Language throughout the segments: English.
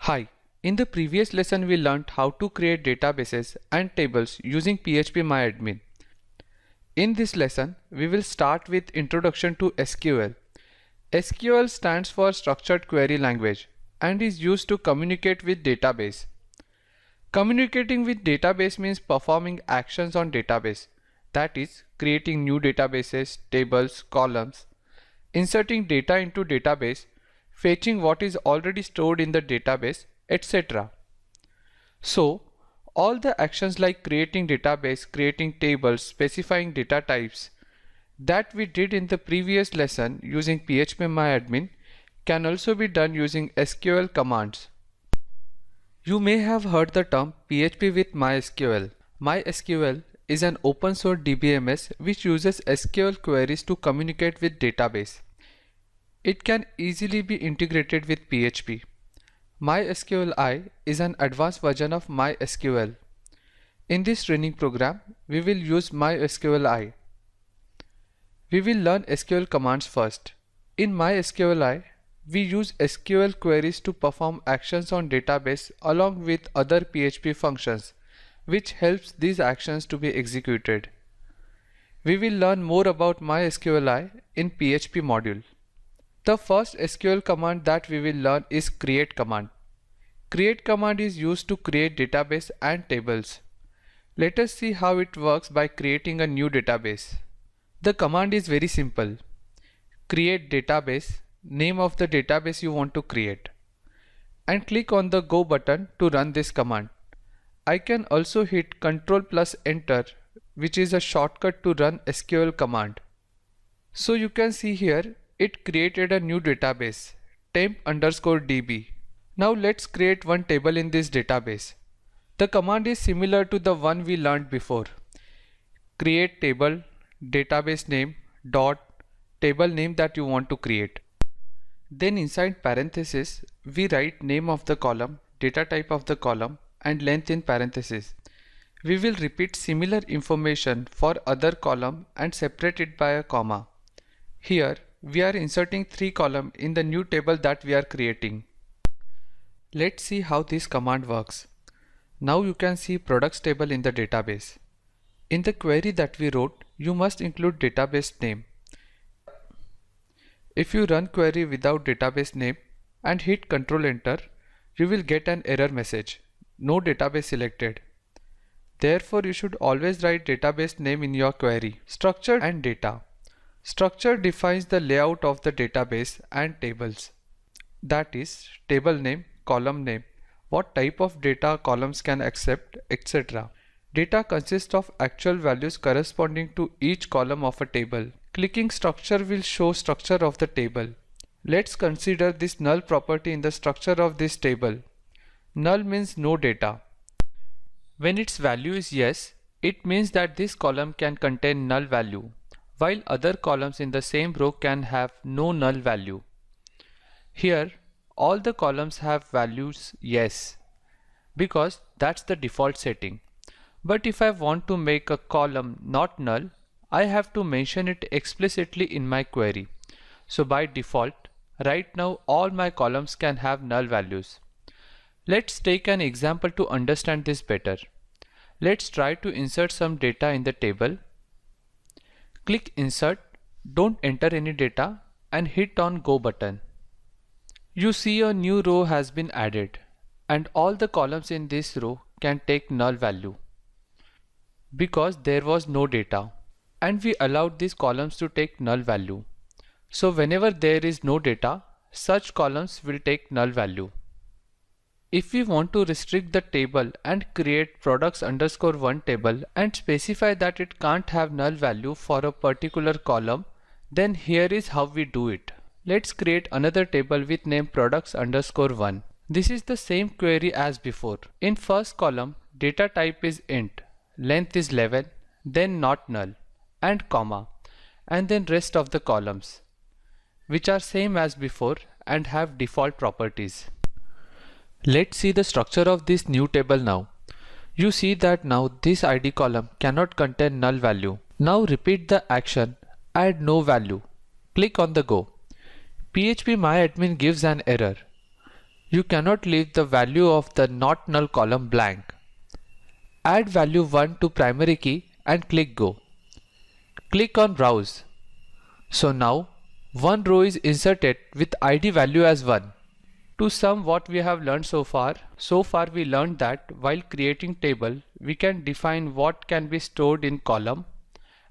Hi, in the previous lesson we learned how to create databases and tables using PHPMyAdmin. In this lesson, we will start with Introduction to SQL. SQL stands for Structured Query Language and is used to communicate with database. Communicating with database means performing actions on database, that is, creating new databases, tables, columns, inserting data into database, fetching what is already stored in the database, etc. So, all the actions like creating database, creating tables, specifying data types that we did in the previous lesson using PHPMyAdmin can also be done using SQL commands. You may have heard the term PHP with MySQL. MySQL is an open source DBMS which uses SQL queries to communicate with database. It can easily be integrated with PHP. MySQLi is an advanced version of MySQL. In this training program, we will use MySQLi. We will learn SQL commands first. In MySQLi, we use SQL queries to perform actions on database along with other PHP functions, which helps these actions to be executed. We will learn more about MySQLi in PHP module. The first SQL command that we will learn is create command. Create command is used to create database and tables. Let us see how it works by creating a new database. The command is very simple. Create database, name of the database you want to create, and click on the Go button to run this command. I can also hit Ctrl plus Enter, which is a shortcut to run SQL command. So you can see here it created a new database, temp_db. Now let's create one table in this database. The command is similar to the one we learned before. Create table, database name, dot, table name that you want to create. Then inside parenthesis, we write name of the column, data type of the column, and length in parenthesis. We will repeat similar information for other column and separate it by a comma. Here, we are inserting 3 columns in the new table that we are creating. Let's see how this command works. Now you can see products table in the database. In the query that we wrote, you must include database name. If you run query without database name and hit Ctrl Enter, you will get an error message, no database selected. Therefore, you should always write database name in your query. Structure and data. Structure defines the layout of the database and tables. That is, table name, column name, what type of data columns can accept, etc. Data consists of actual values corresponding to each column of a table. Clicking structure will show structure of the table. Let's consider this null property in the structure of this table. Null means no data. When its value is yes, it means that this column can contain null value, while other columns in the same row can have no null value. Here, all the columns have values yes, because that's the default setting. But if I want to make a column not null, I have to mention it explicitly in my query. So by default, right now all my columns can have null values. Let's take an example to understand this better. Let's try to insert some data in the table. Click Insert, don't enter any data, and hit on Go button. You see a new row has been added, and all the columns in this row can take null value because there was no data, and we allowed these columns to take null value. So whenever there is no data, such columns will take null value. If we want to restrict the table and create products_1 table and specify that it can't have null value for a particular column, then here is how we do it. Let's create another table with name products_1. This is the same query as before. In first column, data type is int, length is 11, then not null, and comma, and then rest of the columns, which are same as before and have default properties. Let's see the structure of this new table now. You see that now this ID column cannot contain null value. Now repeat the action, add no value. Click on the Go. PHPMyAdmin gives an error. You cannot leave the value of the not null column blank. Add value 1 to primary key and click Go. Click on Browse. So now one row is inserted with ID value as 1. To sum what we have learned so far we learned that while creating table, we can define what can be stored in column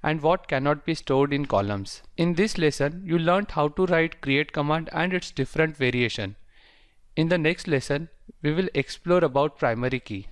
and what cannot be stored in columns. In this lesson, you learned how to write create command and its different variation. In the next lesson, we will explore about primary key.